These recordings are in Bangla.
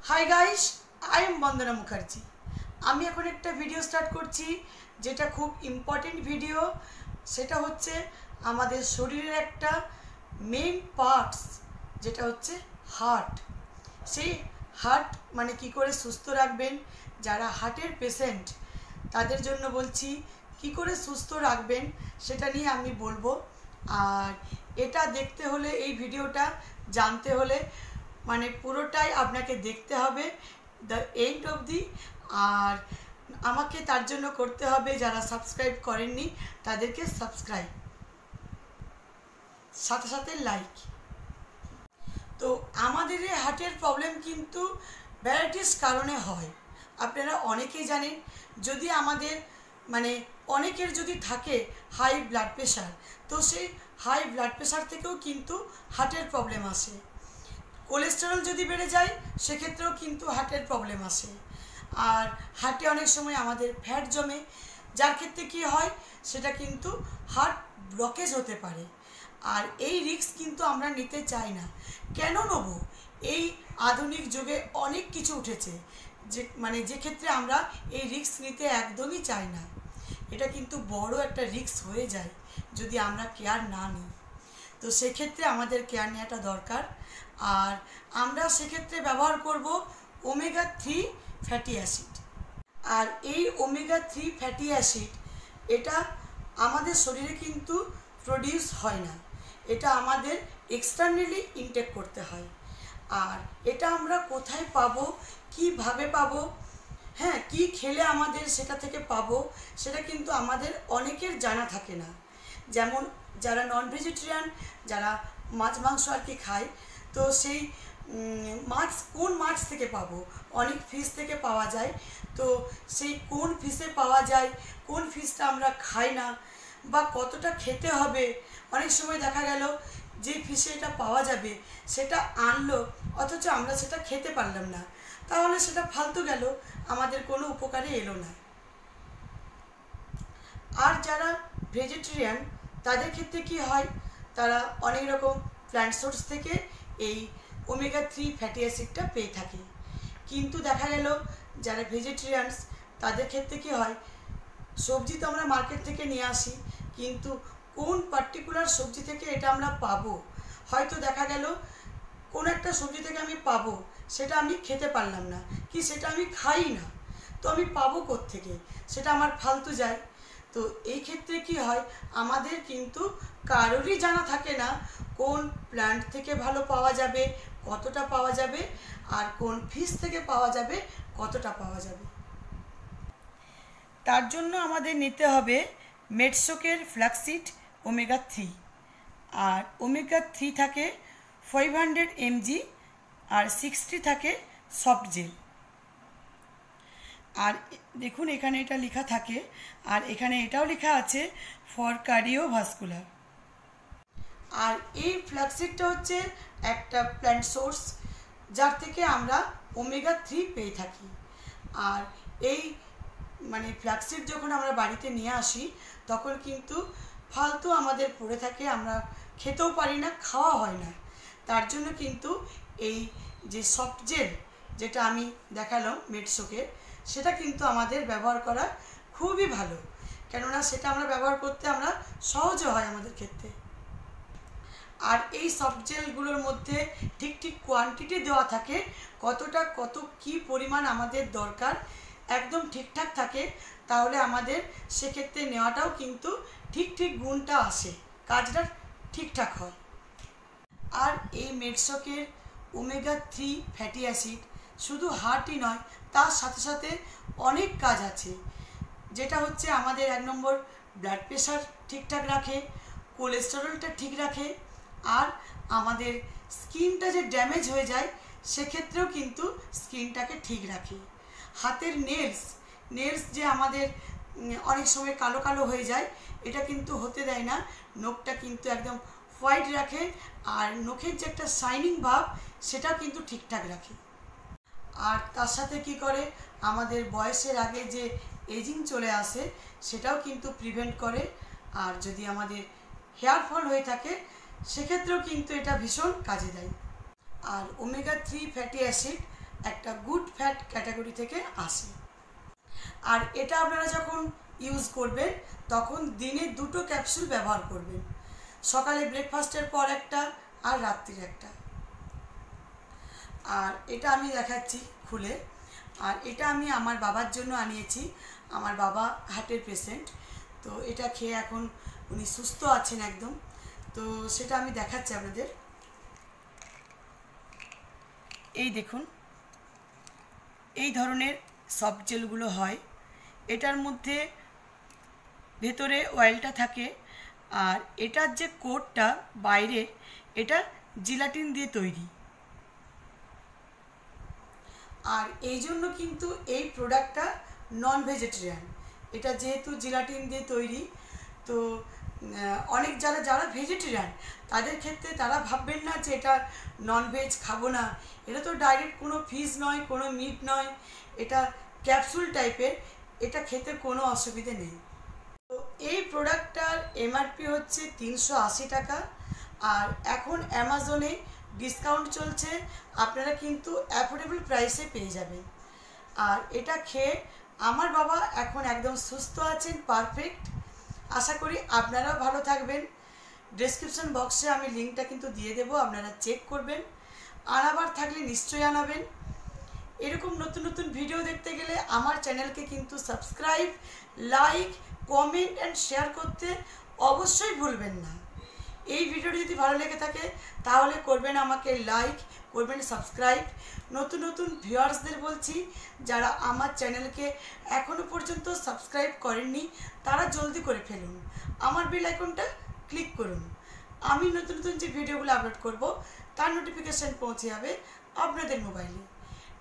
हाई गाइस आई एम बंदना मुखार्जी। আমি এখন একটা ভিডিও স্টার্ট করছি যেটা খুব ইম্পর্টেন্ট ভিডিও। সেটা হচ্ছে আমাদের শরীরের একটা মেইন পার্টস যেটা হচ্ছে হার্ট। সেই হার্ট মানে কি করে সুস্থ রাখবেন, যারা হার্টের পেশেন্ট তাদের জন্য বলছি কি করে সুস্থ রাখবেন সেটা নিয়ে আমি বলবো। আর এটা দেখতে হলে, এই ভিডিওটা জানতে হলে মানে পুরোটাই আপনাকে দেখতে হবে দ্য এন্ড অবধি। আর আমাকে তার জন্য করতে হবে, যারা সাবস্ক্রাইব করেননি তাদেরকে সাবস্ক্রাইব, সাথে সাথে লাইক। তো আমাদের এই হার্টের প্রবলেম কিন্তু ভ্যারাইটিস কারণে হয়, আপনারা অনেকেই জানেন। যদি আমাদের মানে অনেকের যদি থাকে হাই ব্লাড প্রেশার, তো সেই হাই ব্লাড প্রেশার থেকেও কিন্তু হার্টের প্রবলেম আসে। কোলেস্টেরল যদি বেড়ে যায় সেক্ষেত্রেও কিন্তু হার্টের প্রবলেম আসে। আর হার্টে অনেক সময় আমাদের ফ্যাট জমে, যার ক্ষেত্রে কী হয় সেটা কিন্তু হার্ট ব্লকেজ হতে পারে। আর এই রিস্ক কিন্তু আমরা নিতে চাই না। কেন নেব? এই আধুনিক যুগে অনেক কিছু উঠেছে যে ক্ষেত্রে আমরা এই রিস্ক নিতে একদমই চাই না। এটা কিন্তু বড় একটা রিস্ক হয়ে যায় যদি আমরা কেয়ার না নিই। তো সেক্ষেত্রে আমাদের কেয়ার নেওয়াটা দরকার। আর আমরা সেক্ষেত্রে ব্যবহার করব ওমেগা 3 ফ্যাটি অ্যাসিড। আর এই ওমেগা 3 ফ্যাটি অ্যাসিড এটা আমাদের শরীরে কিন্তু প্রডিউস হয় না, এটা আমাদের এক্সটার্নালি ইনটেক করতে হয়। আর এটা আমরা কোথায় পাবো, কিভাবে পাবো, হ্যাঁ কি খেলে আমাদের সেটা থেকে পাবো, সেটা কিন্তু আমাদের অনেকের জানা থাকে না। যেমন যারা নন ভেজিটেরিয়ান, যারা মাছ মাংস আর কি খায়, তো সেই মাছ কোন মাছ থেকে পাবো? অনেক ফিশ থেকে পাওয়া যায়। তো সেই কোন ফিশে পাওয়া যায়, কোন ফিশটা আমরা খাই না, বা কতটা খেতে হবে। অনেক সময় দেখা গেল যে ফিশে এটা পাওয়া যাবে সেটা আনলো, অথচ আমরা সেটা খেতে পারলাম না, তাহলে সেটা ফালতু গেল, আমাদের কোনো উপকারে এলো না। আর যারা ভেজিটেরিয়ান তাদের ক্ষেত্রে কি হয়, তারা অনেক রকম প্ল্যান্ট সোর্স থেকে এই ওমেগা 3 ফ্যাটি অ্যাসিডটা পেয়ে থাকে। কিন্তু দেখা গেল যারা ভেজিটেরিয়ানস তাদের ক্ষেত্রে কী হয়, সবজি তো আমরা মার্কেট থেকে নিয়ে আসি, কিন্তু কোন পার্টিকুলার সবজি থেকে এটা আমরা পাবো, হয়তো দেখা গেল কোন একটা সবজি থেকে আমি পাবো, সেটা আমি খেতে পারলাম না, কি সেটা আমি খাই না, তো আমি পাবো কোত্থেকে? সেটা আমার ফালতু যায়। তো এই ক্ষেত্রে কি হয়, আমাদের কিন্তু কারোরই জানা থাকে না কোন প্ল্যান্ট থেকে ভালো পাওয়া যাবে, কতটা পাওয়া যাবে, আর কোন ফিশ থেকে পাওয়া যাবে, কতটা পাওয়া যাবে। তার জন্য আমাদের নিতে হবে মেডসোকের ফ্ল্যাক্সিড ওমেগা 3। আর ওমেগা 3 থাকে 500 mg, আর 60 থাকে সফট জেল। আর দেখুন এখানে এটা লেখা থাকে, আর এখানে এটাও লেখা আছে ফর কার্ডিওভাস্কুলার। আর এই ফ্ল্যাক্সিডটা হচ্ছে একটা প্ল্যান্ট সোর্স, যার থেকে আমরা ওমেগা 3 পেয়ে থাকি। আর এই মানে ফ্ল্যাক্সিড যখন আমরা বাড়িতে নিয়ে আসি তখন কিন্তু ফালতু আমাদের পড়ে থাকে, আমরা খেতেও পারি না, খাওয়া হয় না। তার জন্য কিন্তু এই যে সফট জেল যেটা আমি দেখালাম মেডসোকের, সেটা কিন্তু আমাদের ব্যবহার করা খুবই ভালো, কেননা সেটা আমরা ব্যবহার করতে আমরা সহজও হয় আমাদের ক্ষেত্রে। আর এই সফট জেলগুলোর মধ্যে ঠিক ঠিক কোয়ান্টিটি দেওয়া থাকে, কত কি পরিমাণ আমাদের দরকার একদম ঠিকঠাক থাকে, তাহলে আমাদের সেক্ষেত্রে নেওয়াটাও কিন্তু ঠিক গুণটা আসে, কাজটা ঠিকঠাক হয়। আর এই মেডসোকের ওমেগা 3 ফ্যাটি অ্যাসিড শুধু হার্টই নয়, তার সাথে সাথে অনেক কাজ আছে, যেটা হচ্ছে আমাদের 1 নম্বর ব্লাড প্রেশার ঠিকঠাক রাখে, কোলেস্টেরলটা ঠিক রাখে, আর আমাদের স্কিনটা যে ড্যামেজ হয়ে যায় সেক্ষেত্রেও কিন্তু স্কিনটাকে ঠিক রাখে। হাতের নেলস যে আমাদের অনেক সময় কালো কালো হয়ে যায়, এটা কিন্তু হতে দেয় না, নখটা কিন্তু একদম হোয়াইট রাখে। আর নখের যে একটা শাইনিং ভাব সেটাও কিন্তু ঠিকঠাক রাখে। আর তার সাথে কি করে, আমাদের বয়সের আগে যে এজিং চলে আসে সেটাও কিন্তু প্রিভেন্ট করে। আর যদি আমাদের হেয়ার ফল হয়ে থাকে সেক্ষেত্রেও কিন্তু এটা ভীষণ কাজে দেয়। আর ওমেগা 3 ফ্যাটি অ্যাসিড একটা গুড ফ্যাট ক্যাটাগরি থেকে আসে। আর এটা আপনারা যখন ইউজ করবেন তখন দিনে 2টো ক্যাপসুল ব্যবহার করবেন, সকালে ব্রেকফাস্টের পর একটা আর রাত্রির একটা। আর এটা আমি দেখাচ্ছি খুলে। আর এটা আমি আমার বাবার জন্য আনিয়েছি, আমার বাবা হার্টের পেশেন্ট, তো এটা খেয়ে এখন উনি সুস্থ আছেন একদম। তো সেটা আমি দেখাচ্ছি আপনাদের। এই দেখুন, এই ধরনের সফট জেলগুলো হয়, এটার মধ্যে ভেতরে অয়েলটা থাকে, আর এটার যে কোটটা বাইরে এটা জিলাটিন দিয়ে তৈরি। আর এই জন্য কিন্তু এই প্রোডাক্টটা নন ভেজিটেরিয়ান, এটা যেহেতু জিলাটিন দিয়ে তৈরি। তো অনেক যারা ভেজিটেরিয়ান তাদের ক্ষেত্রে তারা ভাববেন না যে এটা ননভেজ খাবো না, এটা তো ডাইরেক্ট কোনো ফিশ নয়, কোনো মিট নয়, এটা ক্যাপসুল টাইপের, এটা খেতে কোনো অসুবিধে নেই। তো এই প্রোডাক্টটার এমআরপি হচ্ছে 380 টাকা, আর এখন অ্যামাজনে ডিসকাউন্ট চলছে, আপনারা কিন্তু অ্যাফোর্ডেবল প্রাইসে পেয়ে যাবেন। আর এটা খেয়ে আমার বাবা এখন একদম সুস্থ আছেন, পারফেক্ট। আশা করি আপনারাও ভালো থাকবেন। ডেসক্রিপশন বক্সে আমি লিঙ্কটা কিন্তু দিয়ে দেবো, আপনারা চেক করবেন। আনাবার থাকলে নিশ্চয়ই আনাবেন। এরকম নতুন নতুন ভিডিও দেখতে গেলে আমার চ্যানেলকে কিন্তু subscribe, like, comment and share করতে অবশ্যই ভুলবেন না। এই ভিডিওটি যদি ভালো লেগে থাকে তাহলে করবেন আমাকে লাইক, করবেন সাবস্ক্রাইব। নতুন নতুন ভিউয়ার্সদের বলছি, যারা আমার চ্যানেলকে এখনও পর্যন্ত সাবস্ক্রাইব করেননি তারা জলদি করে ফেলুন, আমার বেল আইকনটা ক্লিক করুন। আমি নতুন নতুন যে ভিডিওগুলো আপলোড করব তার নোটিফিকেশান পৌঁছে যাবে আপনাদের মোবাইলে।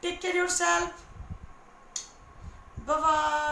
Take care yourself, bye by.